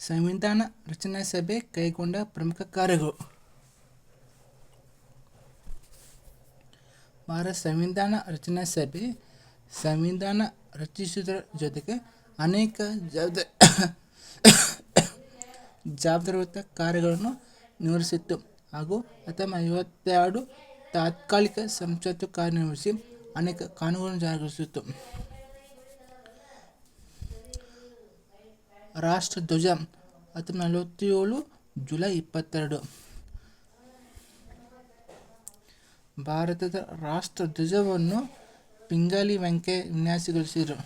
ಸಂವಿಧಾನ ರಚನಾ ಸಭೆ ಕೈಗೊಂಡ ಪ್ರಮುಖ ಕಾರ್ಯಗಳು. ಭಾರತ ಸಂವಿಧಾನ ರಚನಾ ಸಭೆ ಸಂವಿಧಾನ ರಚಿಸುವುದರ ಜೊತೆಗೆ ಅನೇಕ ಜವಾಬ್ದಾರಿಯುತ ಕಾರ್ಯಗಳನ್ನು ನಿರ್ವಹಿಸಿತ್ತು ಹಾಗೂ 1952 ತಾತ್ಕಾಲಿಕ ಸಂಸತ್ತು ಕಾರ್ಯನಿರ್ವಹಿಸಿ ಅನೇಕ ಕಾನೂನುಗಳನ್ನು ಜಾರಿಗೊಳಿಸಿತ್ತು. ರಾಷ್ಟ್ರಧ್ವಜ 1947 ಜುಲೈ 22. ಭಾರತದ ರಾಷ್ಟ್ರಧ್ವಜವನ್ನು ಪಿಂಗಾಲಿ ವೆಂಕಯ್ಯ ವಿನ್ಯಾಸಗೊಳಿಸಿದರು.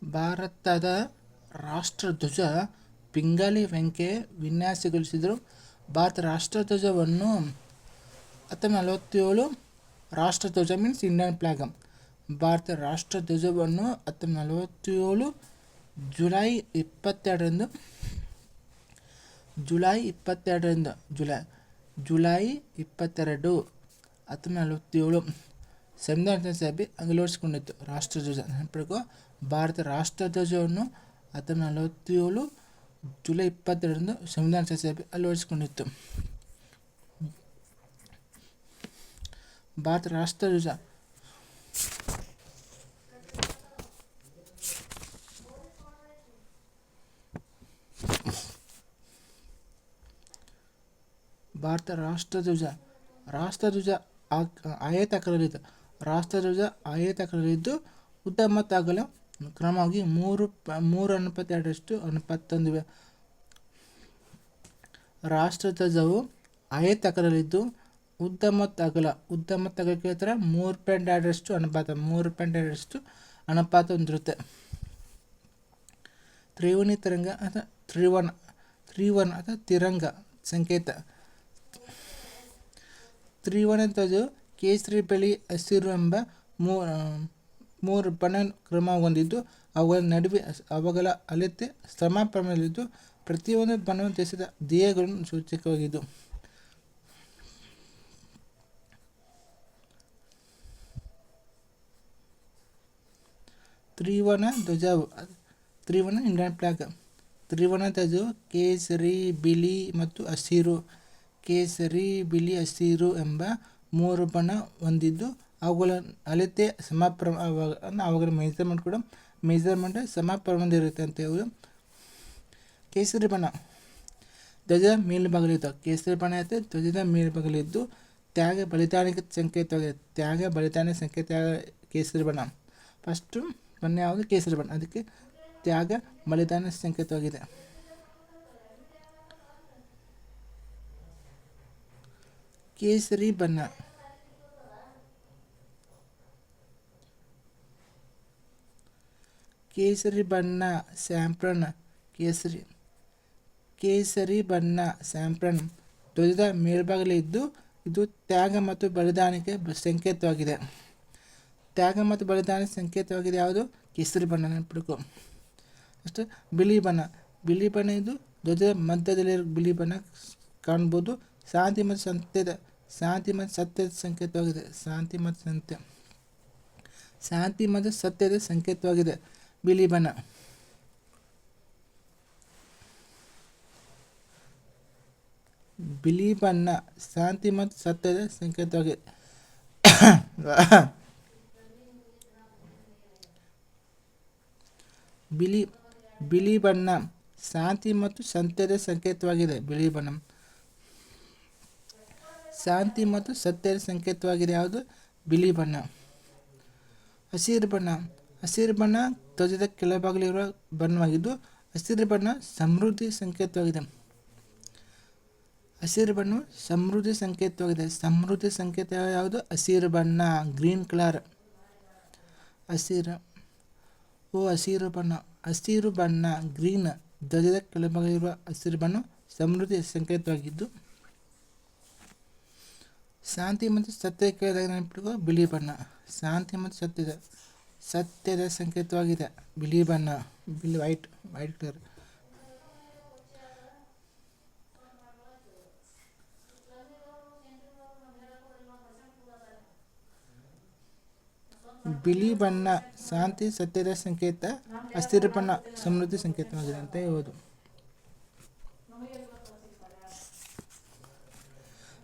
ಭಾರತದ ರಾಷ್ಟ್ರಧ್ವಜ ಪಿಂಗಾಲಿ ವೆಂಕಯ್ಯ ವಿನ್ಯಾಸಗೊಳಿಸಿದರು. ಭಾರತ ರಾಷ್ಟ್ರಧ್ವಜವನ್ನು 1947 ರಾಷ್ಟ್ರಧ್ವಜ ಮೀನ್ಸ್ ಇಂಡಿಯನ್ ಫ್ಲಾಗ್. ಭಾರತ ರಾಷ್ಟ್ರಧ್ವಜವನ್ನು 1947 ಜುಲೈ 22 1947 ಸಂವಿಧಾನ ಸಭೆ ಅಳವಡಿಸಿಕೊಂಡಿತ್ತು. ರಾಷ್ಟ್ರಧ್ವಜ ನೆನಪಿಟ್ಕೋ, ಭಾರತ ರಾಷ್ಟ್ರಧ್ವಜವನ್ನು 1947 ಜುಲೈ 22 ಸಂವಿಧಾನ ಸಭೆ ಅಳವಡಿಸಿಕೊಂಡಿತ್ತು. ಭಾರತ ರಾಷ್ಟ್ರಧ್ವಜ ರಾಷ್ಟ್ರಧ್ವಜ ಆಯತಾಕಾರದಲ್ಲಿದ್ದು ಉದ್ದ ಮತ್ತು ಅಗಲ ಕ್ರಮವಾಗಿ 3:2:1 ರಾಷ್ಟ್ರಧ್ವಜವು ಆಯತಾಕಾರದಲ್ಲಿದ್ದು ಉದ್ದ ಮತ್ತು ಅಗಲಕ್ಕೆ 3:2 ಅನುಪಾತ ಹೊಂದಿರುತ್ತೆ. ತ್ರಿವರ್ಣ ಅಥವಾ ತಿರಂಗ ಸಂಕೇತ. ತ್ರಿವರ್ಣ ಧ್ವಜವು ಕೇಸರಿ, ಬಿಳಿ, ಹಸಿರು ಎಂಬ 3 ಬಣ್ಣ ಕ್ರಮ ಹೊಂದಿದ್ದು ಅವುಗಳ ನಡುವೆ ಅವುಗಳ ಅಳತೆ ಸಮ ಪ್ರಮಾಣದಲ್ಲಿದ್ದು ಪ್ರತಿಯೊಂದು ಬಣ್ಣವು ದೇಶದ ಧ್ಯೇಯಗಳನ್ನು ಸೂಚಕವಾಗಿದ್ದು. ತ್ರಿವರ್ಣ ಇಂಡಿಯನ್ ಫ್ಲಾಗ್. ತ್ರಿವರ್ಣ ಧ್ವಜವು ಕೇಸರಿ, ಬಿಳಿ ಮತ್ತು ಹಸಿರು ಎಂಬ 3 ಬಣ್ಣ ಹೊಂದಿದ್ದು ಅವುಗಳ ಅಳತೆ ಅವುಗಳ ಮೆಜರ್ಮೆಂಟ್ ಸಮ ಪ್ರಮಾಣದಲ್ಲಿರುತ್ತೆ ಅಂತ ಹೇಳಿ. ಕೇಸರಿ ಬಣ್ಣ ಧ್ವಜದ ಮೇಲ್ಭಾಗದಲ್ಲಿದ್ದು ಧ್ವಜದ ಮೇಲ್ಭಾಗದಲ್ಲಿದ್ದು ತ್ಯಾಗ ಬಲಿದಾನಕ್ಕೆ ಸಂಕೇತ ಕೇಸರಿ ಬಣ್ಣ. ಫಸ್ಟು ಬಣ್ಣ ಯಾವುದು? ಕೇಸರಿ ಬಣ್ಣ. ಅದಕ್ಕೆ ತ್ಯಾಗ ಬಲಿದಾನ ಸಂಕೇತವಾಗಿದೆ. ಕೇಸರಿ ಬಣ್ಣ ಸ್ಯಾಂಫ್ರನ್. ಕೇಸರಿ ಬಣ್ಣ ಸ್ಯಾಂಫ್ರನ್ ಧ್ವಜದ ಮೇಲ್ಭಾಗದಲ್ಲಿದ್ದು ಇದು ತ್ಯಾಗ ಮತ್ತು ಬಲಿದಾನಕ್ಕೆ ಸಂಕೇತವಾಗಿದೆ. ಯಾವುದು? ಕೇಸರಿ ಬಣ್ಣ ನೆನಪಿಡ್ಕೊ. ಅಷ್ಟು ಬಿಳಿ ಬಣ್ಣ ಇದು ಧ್ವಜದ ಮಧ್ಯದಲ್ಲಿ ಬಿಳಿ ಬಣ್ಣ ಕಾಣ್ಬೋದು. ಶಾಂತಿ ಮತ್ತು ಸತ್ಯದ ಸಂಕೇತವಾಗಿದೆ. ಶಾಂತಿ ಮತ್ತು ಸತ್ಯದ ಸಂಕೇತವಾಗಿದೆ ಬಿಳಿ ಬಣ್ಣ. ಬಿಳಿ ಬಣ್ಣ ಶಾಂತಿ ಮತ್ತು ಸತ್ಯದ ಸಂಕೇತವಾಗಿದೆ. ಬಿಳಿ ಬಣ್ಣ ಶಾಂತಿ ಮತ್ತು ಸತ್ಯದ ಸಂಕೇತವಾಗಿದೆ. ಶಾಂತಿ ಮತ್ತು ಸತ್ಯದ ಸಂಕೇತವಾಗಿದೆ ಯಾವುದು? ಬಿಳಿ ಬಣ್ಣ. ಹಸಿರು ಬಣ್ಣ ಧ್ವಜದ ಕೆಳಭಾಗದಲ್ಲಿರುವ ಬಣ್ಣವಾಗಿದ್ದು ಹಸಿರು ಬಣ್ಣ ಸಮೃದ್ಧಿ ಸಂಕೇತವಾಗಿದೆ. ಸಮೃದ್ಧಿ ಸಂಕೇತ ಯಾವುದು? ಹಸಿರು ಬಣ್ಣ, ಗ್ರೀನ್ ಕಲರ್. ಹಸಿರು ಬಣ್ಣ ಗ್ರೀನ್ ಧ್ವಜದ ಕೆಳಭಾಗದಲ್ಲಿರುವ ಹಸಿರು ಬಣ್ಣ ಸಮೃದ್ಧಿ ಸಂಕೇತವಾಗಿದ್ದು ಶಾಂತಿ ಮತ್ತು ಸತ್ಯ ಕೇಳಿದಾಗ ನೆನಪಿಟ್ಟುಕೋ ಬಿಳಿ ಬಣ್ಣ. ಶಾಂತಿ ಮತ್ತು ಸತ್ಯದ ಸಂಕೇತವಾಗಿದೆ ಬಿಳಿ ಬಣ್ಣ. White colour. ಬಿಳಿ ಬಣ್ಣ ಶಾಂತಿ ಸತ್ಯದ ಸಂಕೇತ, ಹಸಿರು ಬಣ್ಣ ಸಮೃದ್ಧಿ ಸಂಕೇತವಾಗಿದೆ ಅಂತ ಹೇಳ್ಬೋದು.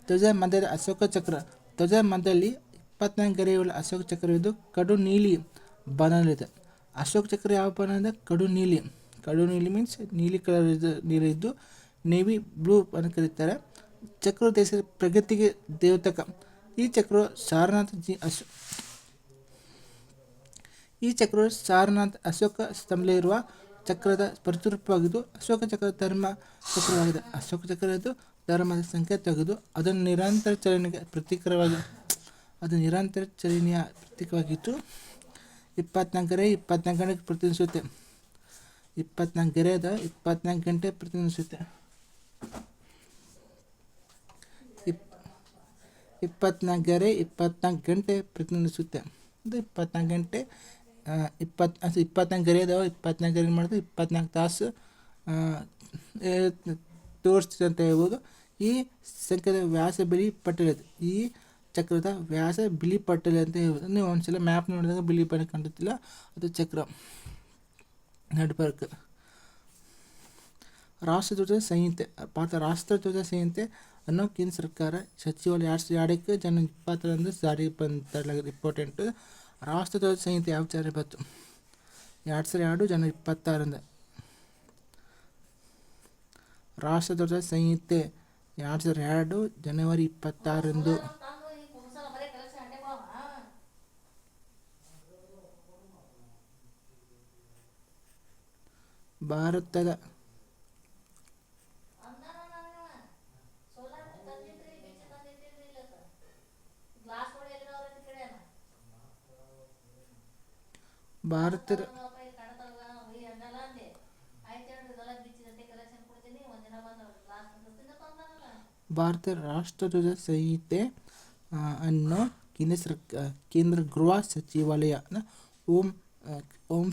ಧ್ವಜ ಮಧ್ಯದ ಅಶೋಕ ಚಕ್ರ. ಧ್ವಜ ಮಧ್ಯದಲ್ಲಿ 24 ಗೆರೆಯುಳ್ಳ ಅಶೋಕ ಚಕ್ರವಿದ್ದು ಕಡು ನೀಲಿ ಬಣ್ಣದಲ್ಲಿದೆ. ಅಶೋಕ ಚಕ್ರ ಯಾವ ಬಣ್ಣದ? ಕಡು ನೀಲಿ. ಕಡು ನೀಲಿ ಮೀನ್ಸ್ ನೀಲಿ ಕಲರ್ ನೀಲಿ ಇದ್ದು ನೇವಿ ಬ್ಲೂ ಅಂತ ಕರೀತಾರೆ. ಚಕ್ರ ದೇಶದ ಪ್ರಗತಿಗೆ ದ್ಯೋತಕ. ಈ ಚಕ್ರವು ಸಾರನಾಥ್ ಅಶೋಕ ಸ್ತಂಭದಲ್ಲಿರುವ ಚಕ್ರದ ಪ್ರತಿರೂಪವಾಗಿದ್ದು ಅಶೋಕ ಚಕ್ರ ಧರ್ಮ ಚಕ್ರವಾಗಿದೆ. ಅಶೋಕ ಚಕ್ರದ್ದು ಧರ್ಮದ ಸಂಕೇತವಾಗಿದ್ದು ಅದನ್ನು ನಿರಂತರ ಚಲನೆಯ ಪ್ರತೀಕವಾಗಿತ್ತು. 24 ಗೆರೆ 24 ಗಂಟೆ ಪ್ರತಿನಿಧಿಸುತ್ತೆ. 24 ಗೆರೆದ 24 ಗಂಟೆ ಪ್ರತಿನಿಧಿಸುತ್ತೆ. 24 ಗೆರೆ 24 ಗಂಟೆ ಪ್ರತಿನಿಧಿಸುತ್ತೆ. ಅದು 24 ಗಂಟೆ 24 ಗೆರೆ ಇದಾವೆ. 24 ಗೆರೆ ಮಾಡಿದ್ರೆ 24 ತಾಸು ತೋರಿಸ್ತಿದೆ ಅಂತ ಹೇಳ್ಬೋದು. ಈ ಸಂಖ್ಯೆದ ವ್ಯಾಸ ಬಿಳಿ ಪಟ್ಟಲಿದೆ. ಈ ಚಕ್ರದ ವ್ಯಾಸ ಬಿಳಿ ಪಟ್ಟಲೆ ಅಂತ ಹೇಳ್ಬೋದು. ನೀವು ಒಂದ್ಸಲ ಮ್ಯಾಪ್ ನೋಡಿದಾಗ ಬಿಳಿ ಬಣ್ಣ ಕಾಣುತ್ತಿಲ್ಲ, ಅದು ಚಕ್ರ ನೆಟ್ವರ್ಕ್. ರಾಷ್ಟ್ರಧ್ವಜ ಸಂಹಿತೆ. ರಾಷ್ಟ್ರಧ್ವಜ ಸಂಹಿತೆ ಅನ್ನೋ ಕೇಂದ್ರ ಸರ್ಕಾರ ಸಚಿವಾಲಯ 2002 ಜನವರಿ 20ರಂದು ಜಾರಿಗೆ ತರಲಾಗಿದೆ. ಇಂಪಾರ್ಟೆಂಟ್. ರಾಷ್ಟ್ರಧ್ವಜ ಸಂಹಿತೆ ಯಾವ ಜಾರಿ ಬಂತು? 2002 ಜನವರಿ 26ರಂದು. ರಾಷ್ಟ್ರಧ್ವಜ ಸಂಹಿತೆ 2002 ಜನವರಿ 26ರಂದು. ಭಾರತದ ಭಾರತ ರಾಷ್ಟ್ರಧ್ವಜ ಸಂಹಿತೆ ಅನ್ನು ಕೇಂದ್ರ ಗೃಹ ಸಚಿವಾಲಯ ಹೋಮ್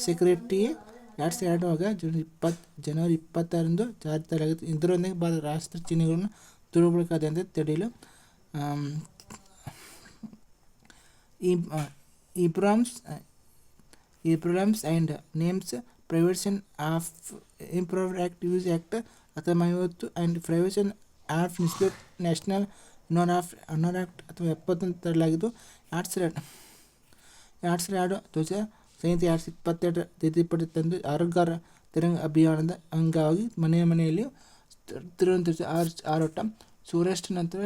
ಸೆಕ್ರೆಟರಿ 2002 ಜನವರಿ 26ರಂದು ಜಾರಿ ತರಲಾಗಿತ್ತು. ಇದರೊಂದಿಗೆ ಭಾರತ ರಾಷ್ಟ್ರ ಚಿಹ್ನೆಗಳನ್ನು ದುರ್ಬಳಕೆಯಾದಂತೆ ತಡೆಯಲು Ibrahim's and Names Prevention of Improved Act Use Act 1950 and Prevention of National Honor Act 1970 ತರಲಾಗಿದ್ದು. 2002 ಧ್ವಜ ಸಂಹಿತೆ 2022 ತಿದ್ದುಪಡಿ ತಂದು ಆರೋಗ್ಯ ತಿರಂಗ ಅಭಿಯಾನದ ಅಂಗವಾಗಿ ಮನೆಯಲ್ಲಿ ತಿರುವಂತ ಹಾರಾಟ, ಸೂರ್ಯಾಸ್ತ ನಂತರ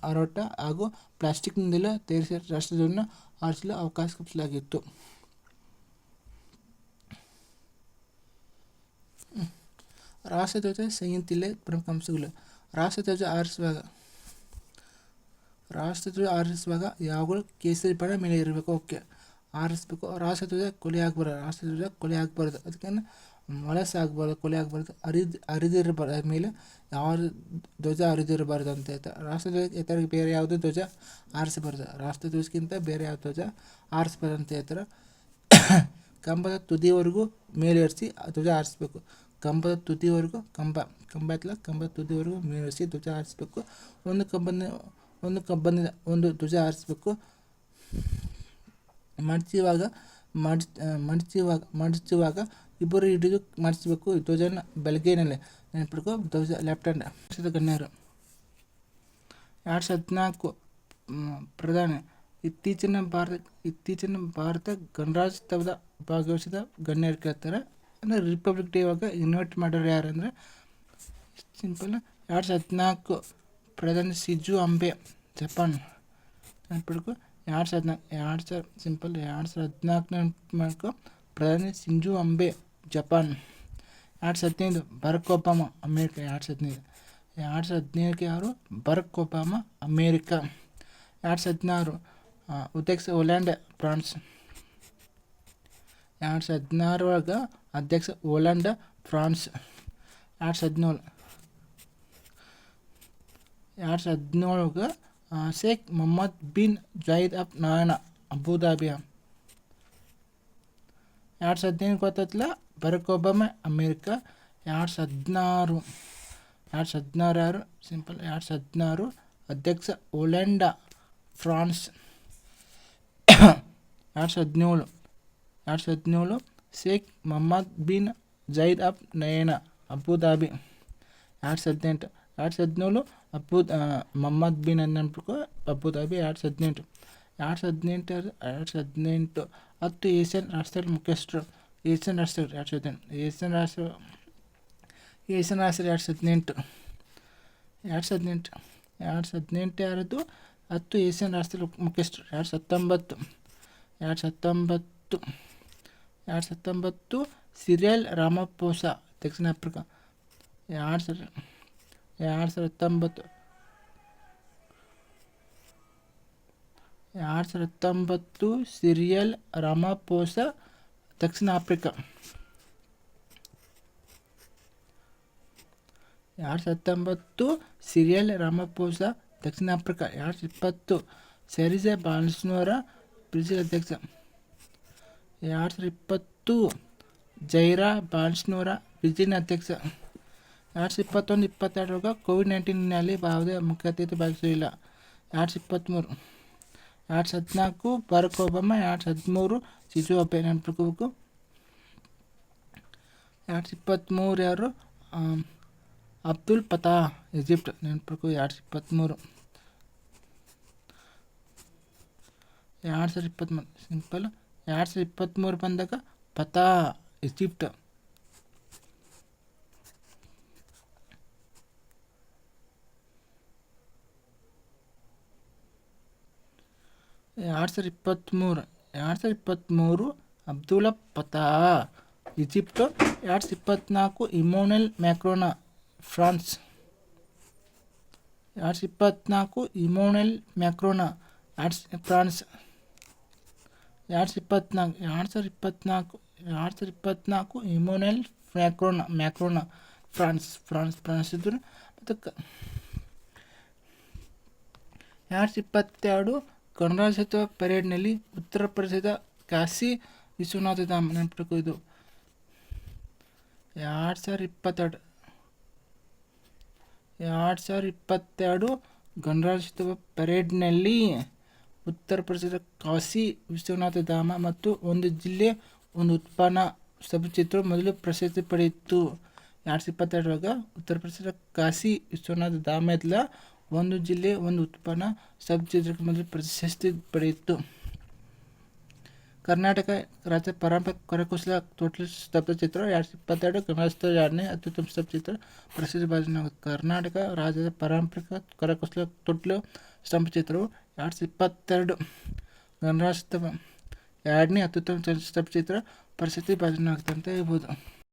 ಹಾರಾಟ ಹಾಗೂ ಪ್ಲಾಸ್ಟಿಕ್ನಿಂದಲೇ ತಯಾರಿಸಿದ ರಾಷ್ಟ್ರಧ್ವಜವನ್ನು ಹಾರಿಸಲು ಅವಕಾಶ ಕಲ್ಪಿಸಲಾಗಿತ್ತು. ರಾಷ್ಟ್ರಧ್ವಜ ಸಂಹಿತೆಯಲ್ಲಿ ಪ್ರಮುಖ ಅಂಶಗಳು. ರಾಷ್ಟ್ರಧ್ವಜ ಹಾರಿಸುವಾಗ ಯಾವಾಗಲೂ ಕೇಸರಿ ಬಣ್ಣ ಮೇಲೆ ಇರಬೇಕು. ಓಕೆ, ಹಾರಿಸ್ಬೇಕು. ರಾಷ್ಟ್ರಧ್ವಜ ಕೊಲೆ ಆಗಬಾರ್ದು. ಅದಕ್ಕೆ ವಲಸೆ ಆಗಬಾರ್ದು, ಕೊಲೆ ಆಗಬಾರ್ದು, ಹರಿದಿರಬಾರ್ದು. ಅದ್ಮೇಲೆ ಯಾವ ಧ್ವಜ ಹರಿದಿರಬಾರ್ದು ಅಂತ ಹೇಳ್ತಾರೆ. ರಾಷ್ಟ್ರಧ್ವಜ ಎತ್ತರಕ್ಕೆ ಬೇರೆ ಯಾವುದೇ ಧ್ವಜ ಹಾರಿಸಬಾರ್ದು. ರಾಷ್ಟ್ರಧ್ವಜಕ್ಕಿಂತ ಬೇರೆ ಯಾವ ಧ್ವಜ ಹಾರಿಸಬಾರ್ದು ಅಂತ ಹೇಳ್ತಾರೆ. ಕಂಬದ ತುದಿವರೆಗೂ ಮೇಲೇರಿಸಿ ಧ್ವಜ ಹಾರಿಸ್ಬೇಕು. ಕಂಬದ ತುದಿವರೆಗೂ ಕಂಬದ ತುದಿವರೆಗೂ ಮೇಲೇರಿಸಿ ಧ್ವಜ ಹಾರಿಸ್ಬೇಕು. ಒಂದು ಕಂಬದಿಂದ ಒಂದು ಧ್ವಜ ಹಾರಿಸ್ಬೇಕು. ಮಡಚುವಾಗ ಇಬ್ಬರು ಹಿಡಿದು ಮಡಚಬೇಕು. ಧ್ವಜನ ಬಲಗೈನಲ್ಲಿ ನೆನಪಿಡ್ಕೊ. ಧ್ವಜ ಲೆಫ್ಟ್ ಗಣ್ಯರು. 2014 ಪ್ರಧಾನಿ ಇತ್ತೀಚಿನ ಭಾರತ ಗಣರಾಜ್ಯೋತ್ಸವದ ಭಾಗವಹಿಸಿದ ಗಣ್ಯರು ಕೇಳ್ತಾರೆ. ಅಂದರೆ ರಿಪಬ್ಲಿಕ್ ಡೇ ಇವಾಗ ಇನ್ವೈಟ್ ಮಾಡೋರು ಯಾರು ಅಂದರೆ ಸಿಂಪಲ್ 2014 ಪ್ರಧಾನಿ ಶಿಂಜೋ ಅಬೆ ಜಪಾನ್ ನೆನಪಿಡ್ಕೊ. 2014 ನೆನಪು ಪ್ರಧಾನಿ Shinzo Abe Japan. 2015 Barack Obama America. 2017 ಯಾರು? ಬರಾಕ್ ಒಬಾಮ ಅಮೇರಿಕ. 2016 ಅಧ್ಯಕ್ಷ ಹೋಲಾಂಡ್ ಫ್ರಾನ್ಸ್. 2016 ಒಳಗೆ ಅಧ್ಯಕ್ಷ Hollande France. 2017 Sheikh Mohammed bin Zayed Al Nahyan Abu Dhabi. 2017 ಗೊತ್ತಾಯ್ತಲ್ಲ, ಬರಾಕ್ ಒಬಾಮ ಅಮೇರಿಕ. 2016 ಯಾರು? ಸಿಂಪಲ್ 2016 ಅಧ್ಯಕ್ಷ Hollande France. 2017 Sheikh Mohammed bin Zayed Al Nahyan Abu Dhabi. 2017 Mohammed bin ನೆನಪು Abu Dhabi. 2018 10 ASEAN ರಾಷ್ಟ್ರಗಳ ಮುಖ್ಯಸ್ಥರು. ಏಷ್ಯನ್ ರಾಷ್ಟ್ರಗಳು 2018 ಏಷ್ಯನ್ ರಾಷ್ಟ್ರ 2018 ಯಾರದು 10 ಏಷ್ಯನ್ ರಾಷ್ಟ್ರಗಳ ಮುಖ್ಯಸ್ಥರು. 2019 ಸಿರಿಯಲ್ ರಾಮಫೋಸಾ ದಕ್ಷಿಣ ಆಫ್ರಿಕಾ. 2019 ಸಿರಿಯಲ್ ರಾಮಫೋಸಾ ದಕ್ಷಿಣ ಆಫ್ರಿಕಾ. 2019 ಸಿರಿಯಲ್ ರಾಮಫೋಸಾ ದಕ್ಷಿಣ ಆಫ್ರಿಕಾ. 2020 ಸೈರಿಲ್ ಬಾಲ್ಸೋನಾರೋ ಬ್ರೆಜಿಲ್ ಅಧ್ಯಕ್ಷ. 2020 ಜೈರ್ ಬಾಲ್ಸೋನಾರೋ ಬ್ರೆಜಿಲ್ ಅಧ್ಯಕ್ಷ. 2021-22 ಕೋವಿಡ್-19 ಯಾವುದೇ ಮುಖ್ಯ ಅತಿಥಿ ಭಾಗವಹಿಸಲಿಲ್ಲ. 2014 ಬರಾಕ್ ಒಬಾಮಾ. 2013 ಶಿಂಜೋ ಅಬೆ ನೆನಪಿಟ್ಕೋಬೇಕು. 2023 ಯಾರು ಅಬ್ದುಲ್ ಫತಾ ಈಜಿಪ್ಟ್ ನೆನಪಿಟ್ಕೋ. 2023 ಸಿಂಪಲ್. 2023 ಬಂದಾಗ Fattah Egypt. 2023 Abdul Fattah Egypt. 2024 Emmanuel Macron France. 2024 Emmanuel Macron France. 2024 Emmanuel Macron France ಇದ್ರು. ಮತ್ತು 2022 ಗಣರಾಜ್ಯೋತ್ಸವ ಪರೇಡ್ನಲ್ಲಿ ಉತ್ತರ ಪ್ರದೇಶದ ಕಾಶಿ ವಿಶ್ವನಾಥ ಧಾಮ ನೆನಪಿಟ್ಕೋ. ಇದು 2022 ಗಣರಾಜ್ಯೋತ್ಸವ ಪರೇಡ್ನಲ್ಲಿ ಉತ್ತರ ಪ್ರದೇಶದ ಕಾಶಿ ವಿಶ್ವನಾಥ ಧಾಮ ಮತ್ತು ಒಂದು ಜಿಲ್ಲೆ ಒಂದು ಉತ್ಪನ್ನ ಸ್ತಬ್ಧಚಿತ್ರ ಮೊದಲು ಪ್ರಶಸ್ತಿ ಪಡೆಯಿತು. 2022 ಉತ್ತರ ಪ್ರದೇಶದ ಕಾಶಿ ವಿಶ್ವನಾಥ ಧಾಮ ಇಲ್ಲ ಒಂದು ಜಿಲ್ಲೆ ಒಂದು ಉತ್ಪನ್ನ ಸ್ತಬ್ಧಚಿತ್ರಕ್ಕೆ ಮೊದಲು ಪ್ರಶಸ್ತಿ ಪಡೆಯಿತು. ಕರ್ನಾಟಕ ರಾಜ್ಯ ಪಾರಂಪರಿಕ ಕರಕುಶಲ ತೊಟ್ಲು ಸ್ತಬ್ಧಚಿತ್ರ 2022 ಗಣರಾಜ್ಯೋತ್ಸವ 2ನೇ ಅತ್ಯುತ್ತಮ ಸ್ತಬ್ಧಚಿತ್ರ ಪ್ರಶಸ್ತಿ ಭಾಜನವಾಗಿದೆ. ಕರ್ನಾಟಕ ರಾಜ್ಯದ ಪಾರಂಪರಿಕ ಕರಕುಶಲ ತೊಟ್ಲು ಸ್ತಂಭಚಿತ್ರವು 2022 ಗಣರಾಜ್ಯೋತ್ಸವ 2ನೇ ಅತ್ಯುತ್ತಮ ಸ್ತಬ್ಧಚಿತ್ರ ಪ್ರಶಸ್ತಿ ಭಾಜನವಾಗಿದೆ ಅಂತ ಹೇಳ್ಬೋದು.